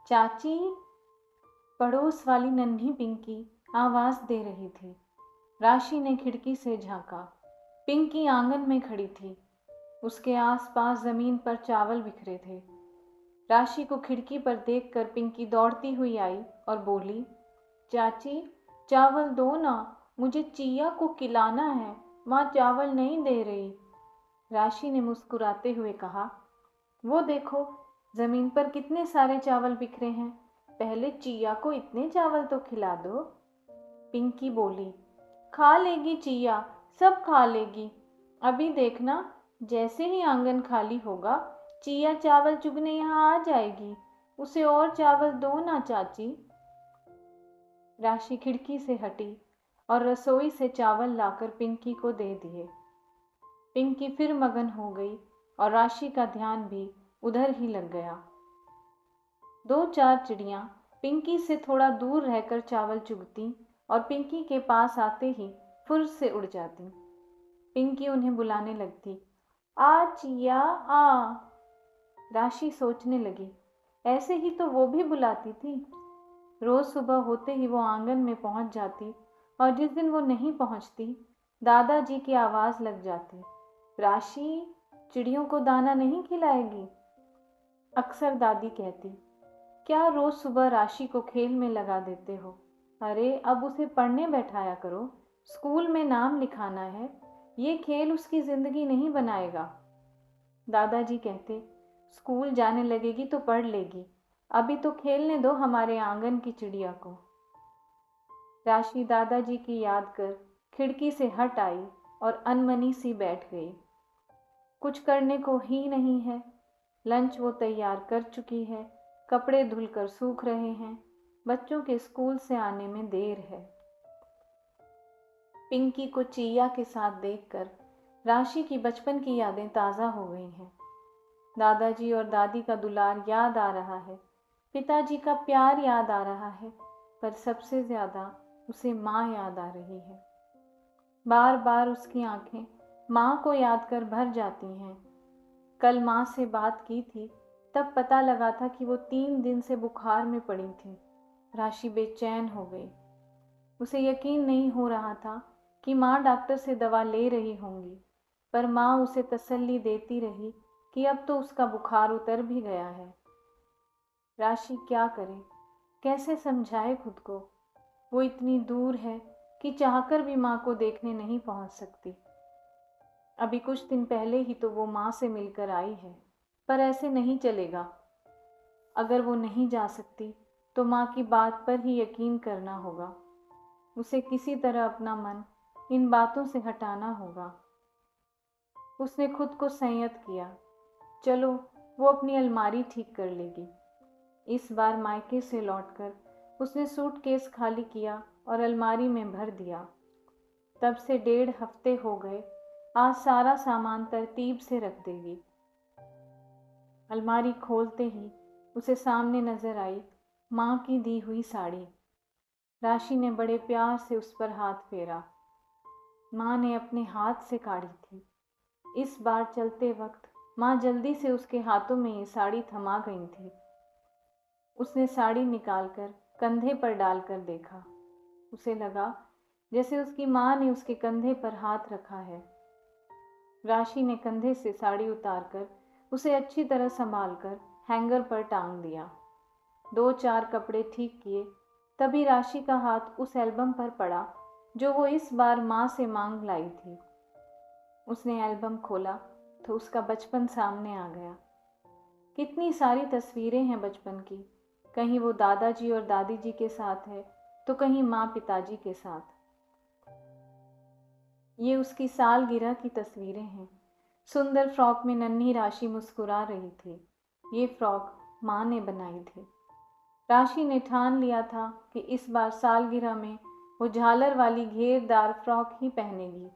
चाची। पड़ोस वाली नन्ही पिंकी आवाज दे रही थी। राशि ने खिड़की से झांका। पिंकी आंगन में खड़ी थी। उसके आसपास जमीन पर चावल बिखरे थे। राशि को खिड़की पर देखकर पिंकी दौड़ती हुई आई और बोली, चाची चावल दो ना, मुझे चिया को खिलाना है, माँ चावल नहीं दे रही। राशि ने मुस्कुराते हुए कहा, वो देखो जमीन पर कितने सारे चावल बिखरे हैं, पहले चिया को इतने चावल तो खिला दो। पिंकी बोली, खा लेगी चिया, सब खा लेगी। अभी देखना, जैसे ही आंगन खाली होगा चिया चावल चुगने यहाँ आ जाएगी। उसे और चावल दो ना चाची। राशि खिड़की से हटी और रसोई से चावल लाकर पिंकी को दे दिए। पिंकी फिर मगन हो गई और राशि का ध्यान भी उधर ही लग गया। दो चार चिड़ियां पिंकी से थोड़ा दूर रहकर चावल चुगती और पिंकी के पास आते ही फुर्र से उड़ जाती। पिंकी उन्हें बुलाने लगती, आ चिया आ। राशि सोचने लगी, ऐसे ही तो वो भी बुलाती थी। रोज सुबह होते ही वो आंगन में पहुंच जाती और जिस दिन वो नहीं पहुंचती दादाजी की आवाज लग जाती, राशि चिड़ियों को दाना नहीं खिलाएगी। अक्सर दादी कहती, क्या रोज सुबह राशि को खेल में लगा देते हो? अरे अब उसे पढ़ने बैठाया करो, स्कूल में नाम लिखाना है, ये खेल उसकी जिंदगी नहीं बनाएगा। दादाजी कहते, स्कूल जाने लगेगी तो पढ़ लेगी, अभी तो खेलने दो हमारे आंगन की चिड़िया को। राशि दादाजी की याद कर खिड़की से हट आई और अनमनी सी बैठ गई। कुछ करने को ही नहीं है। लंच वो तैयार कर चुकी है, कपड़े धुलकर सूख रहे हैं, बच्चों के स्कूल से आने में देर है। पिंकी को चिया के साथ देखकर राशि की बचपन की यादें ताज़ा हो गई हैं। दादाजी और दादी का दुलार याद आ रहा है, पिताजी का प्यार याद आ रहा है, पर सबसे ज़्यादा उसे माँ याद आ रही है। बार बार उसकी आंखें माँ को याद कर भर जाती हैं। कल माँ से बात की थी, तब पता लगा था कि वो 3 दिन से बुखार में पड़ी थी। राशि बेचैन हो गई। उसे यकीन नहीं हो रहा था कि माँ डॉक्टर से दवा ले रही होंगी, पर माँ उसे तसल्ली देती रही कि अब तो उसका बुखार उतर भी गया है। राशि क्या करे, कैसे समझाए खुद को? वो इतनी दूर है कि चाहकर भी माँ को देखने नहीं पहुँच सकती। अभी कुछ दिन पहले ही तो वो माँ से मिलकर आई है, पर ऐसे नहीं चलेगा। अगर वो नहीं जा सकती तो माँ की बात पर ही यकीन करना होगा। उसे किसी तरह अपना मन इन बातों से हटाना होगा। उसने खुद को संयत किया, चलो वो अपनी अलमारी ठीक कर लेगी। इस बार मायके से लौटकर उसने सूटकेस खाली किया और अलमारी में भर दिया। तब से 1.5 हफ्ते हो गए, आज सारा सामान तरतीब से रख देगी। अलमारी खोलते ही उसे सामने नजर आई माँ की दी हुई साड़ी। राशि ने बड़े प्यार से उस पर हाथ फेरा। माँ ने अपने हाथ से काढ़ी थी। इस बार चलते वक्त माँ जल्दी से उसके हाथों में ये साड़ी थमा गई थी। उसने साड़ी निकालकर कंधे पर डालकर देखा। उसे लगा जैसे उसकी माँ ने उसके कंधे पर हाथ रखा है। राशि ने कंधे से साड़ी उतारकर उसे अच्छी तरह संभालकर हैंगर पर टांग दिया। 2-4 कपड़े ठीक किए, तभी राशि का हाथ उस एल्बम पर पड़ा जो वो इस बार माँ से मांग लाई थी। उसने एल्बम खोला तो उसका बचपन सामने आ गया। कितनी सारी तस्वीरें हैं बचपन की, कहीं वो दादाजी और दादी जी के साथ है तो कहीं माँ पिताजी के साथ। ये उसकी सालगिरह की तस्वीरें हैं। सुंदर फ्रॉक में नन्ही राशि मुस्कुरा रही थी। ये फ्रॉक माँ ने बनाई थी। राशि ने ठान लिया था कि इस बार सालगिरह में वो झालर वाली घेरदार फ्रॉक ही पहनेगी।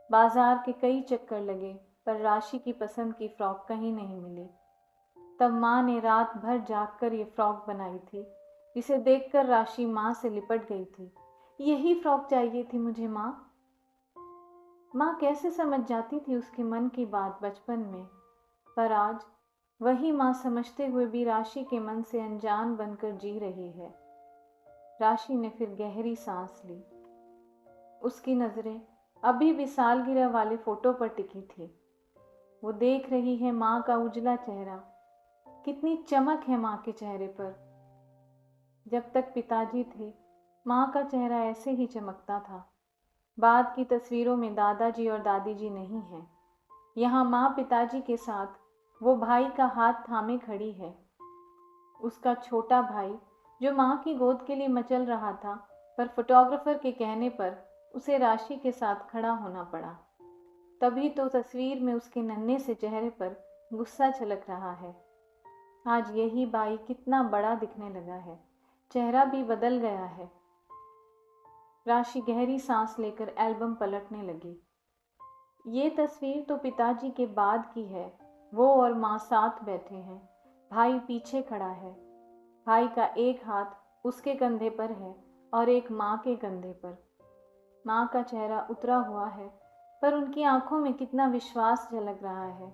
बाजार के कई चक्कर लगे, पर राशि की पसंद की फ्रॉक कहीं नहीं मिली। तब माँ ने रात भर जागकर ये फ्रॉक बनाई थी, जिसे देखकर राशि माँ से लिपट गई थी। यही फ्रॉक चाहिए थी मुझे माँ। माँ कैसे समझ जाती थी उसके मन की बात बचपन में, पर आज वही माँ समझते हुए भी राशि के मन से अनजान बनकर जी रही है। राशि ने फिर गहरी सांस ली। उसकी नजरें अभी भी सालगिरह वाले फोटो पर टिकी थी। वो देख रही है माँ का उजला चेहरा। कितनी चमक है माँ के चेहरे पर। जब तक पिताजी थे माँ का चेहरा ऐसे ही चमकता था। बाद की तस्वीरों में दादाजी और दादी जी नहीं हैं। यहाँ माँ पिताजी के साथ वो भाई का हाथ थामे खड़ी है। उसका छोटा भाई जो माँ की गोद के लिए मचल रहा था, पर फोटोग्राफर के कहने पर उसे राशि के साथ खड़ा होना पड़ा। तभी तो तस्वीर में उसके नन्हे से चेहरे पर गुस्सा झलक रहा है। आज यही भाई कितना बड़ा दिखने लगा है, चेहरा भी बदल गया है। राशि गहरी सांस लेकर एल्बम पलटने लगी। ये तस्वीर तो पिताजी के बाद की है। वो और माँ साथ बैठे हैं, भाई पीछे खड़ा है। भाई का एक हाथ उसके कंधे पर है और एक माँ के कंधे पर। माँ का चेहरा उतरा हुआ है, पर उनकी आंखों में कितना विश्वास झलक रहा है।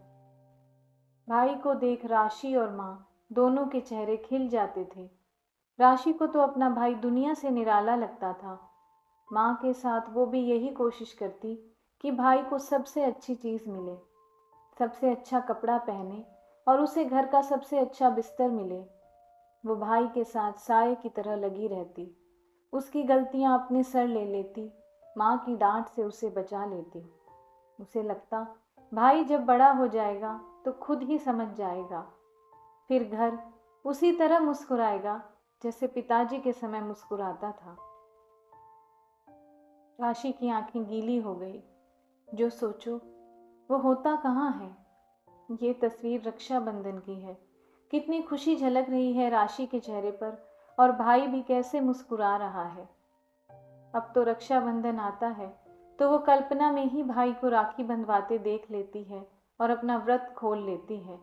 भाई को देख राशि और माँ दोनों के चेहरे खिल जाते थे। राशि को तो अपना भाई दुनिया से निराला लगता था। माँ के साथ वो भी यही कोशिश करती कि भाई को सबसे अच्छी चीज़ मिले, सबसे अच्छा कपड़ा पहने और उसे घर का सबसे अच्छा बिस्तर मिले। वो भाई के साथ साये की तरह लगी रहती, उसकी गलतियां अपने सर ले लेती, माँ की डांट से उसे बचा लेती। उसे लगता भाई जब बड़ा हो जाएगा तो खुद ही समझ जाएगा, फिर घर उसी तरह मुस्कुराएगा जैसे पिताजी के समय मुस्कुराता था। राशि की आंखें गीली हो गई। जो सोचो वो होता कहाँ है। ये तस्वीर रक्षाबंधन की है। कितनी खुशी झलक रही है राशि के चेहरे पर, और भाई भी कैसे मुस्कुरा रहा है। अब तो रक्षाबंधन आता है तो वो कल्पना में ही भाई को राखी बंधवाते देख लेती है और अपना व्रत खोल लेती है।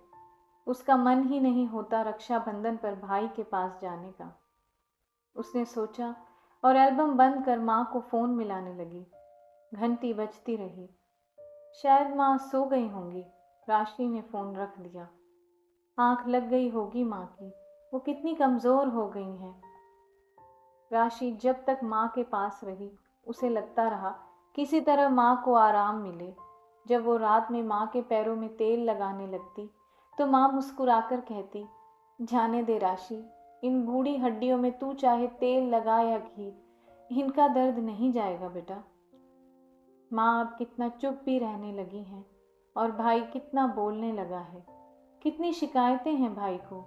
उसका मन ही नहीं होता रक्षाबंधन पर भाई के पास जाने का। उसने सोचा और एल्बम बंद कर माँ को फ़ोन मिलाने लगी। घंटी बजती रही। शायद माँ सो गई होंगी। राशि ने फ़ोन रख दिया। आंख लग गई होगी माँ की। वो कितनी कमज़ोर हो गई हैं। राशि जब तक माँ के पास रही उसे लगता रहा किसी तरह माँ को आराम मिले। जब वो रात में माँ के पैरों में तेल लगाने लगती तो माँ मुस्कुराकर कहती, जाने दे राशि, इन बूढ़ी हड्डियों में तू चाहे तेल लगा या घी, इनका दर्द नहीं जाएगा बेटा। माँ अब कितना चुप भी रहने लगी हैं और भाई कितना बोलने लगा है। कितनी शिकायतें हैं भाई को,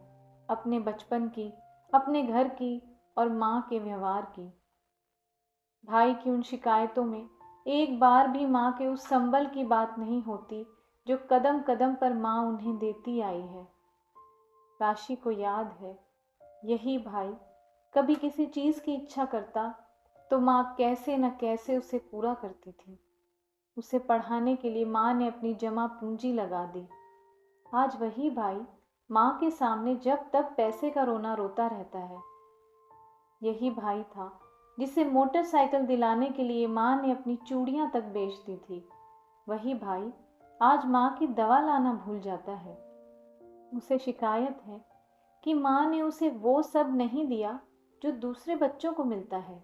अपने बचपन की, अपने घर की और माँ के व्यवहार की। भाई की उन शिकायतों में एक बार भी माँ के उस संबल की बात नहीं होती जो कदम कदम पर माँ उन्हें देती आई है। राशि को याद है, यही भाई कभी किसी चीज़ की इच्छा करता तो माँ कैसे न कैसे उसे पूरा करती थी। उसे पढ़ाने के लिए माँ ने अपनी जमा पूंजी लगा दी। आज वही भाई माँ के सामने जब तक पैसे का रोना रोता रहता है। यही भाई था जिसे मोटरसाइकिल दिलाने के लिए माँ ने अपनी चूड़ियाँ तक बेच दी थी। वही भाई आज माँ की दवा लाना भूल जाता है। उसे शिकायत है कि माँ ने उसे वो सब नहीं दिया जो दूसरे बच्चों को मिलता है।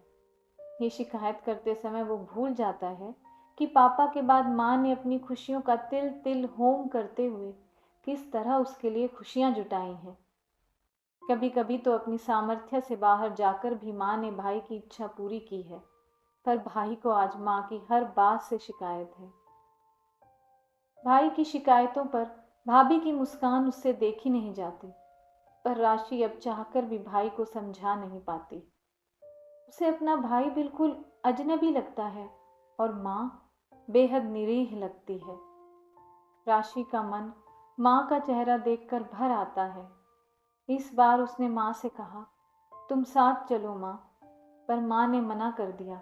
ये शिकायत करते समय वो भूल जाता है कि पापा के बाद माँ ने अपनी खुशियों का तिल तिल होम करते हुए किस तरह उसके लिए खुशियाँ जुटाई हैं। कभी कभी तो अपनी सामर्थ्य से बाहर जाकर भी माँ ने भाई की इच्छा पूरी की है, पर भाई को आज माँ की हर बात से शिकायत है। भाई की शिकायतों पर भाभी की मुस्कान उससे देखी नहीं जाती, पर राशि अब चाहकर भी भाई को समझा नहीं पाती। उसे अपना भाई बिल्कुल अजनबी लगता है और माँ बेहद निरीह लगती है। राशि का मन माँ का चेहरा देखकर भर आता है। इस बार उसने माँ से कहा, तुम साथ चलो माँ, पर माँ ने मना कर दिया।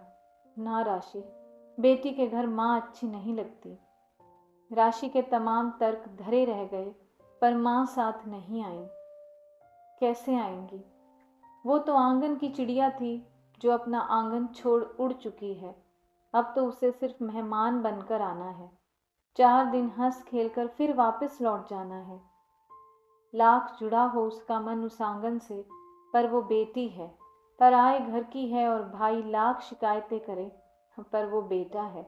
ना राशि, बेटी के घर माँ अच्छी नहीं लगती। राशि के तमाम तर्क धरे रह गए, पर माँ साथ नहीं आई। कैसे आएंगी? वो तो आंगन की चिड़िया थी जो अपना आंगन छोड़ उड़ चुकी है। अब तो उसे सिर्फ मेहमान बनकर आना है। 4 दिन हंस खेलकर फिर वापस लौट जाना है। लाख जुड़ा हो उसका मन उस आंगन से, पर वो बेटी है, पराए घर की है। और भाई लाख शिकायतें करे, पर वो बेटा है,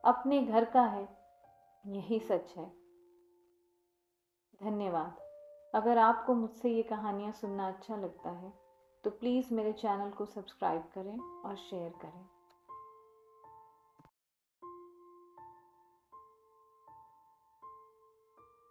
अपने घर का है। यही सच है। धन्यवाद। अगर आपको मुझसे ये कहानियाँ सुनना अच्छा लगता है तो प्लीज़ मेरे चैनल को सब्सक्राइब करें और शेयर करें।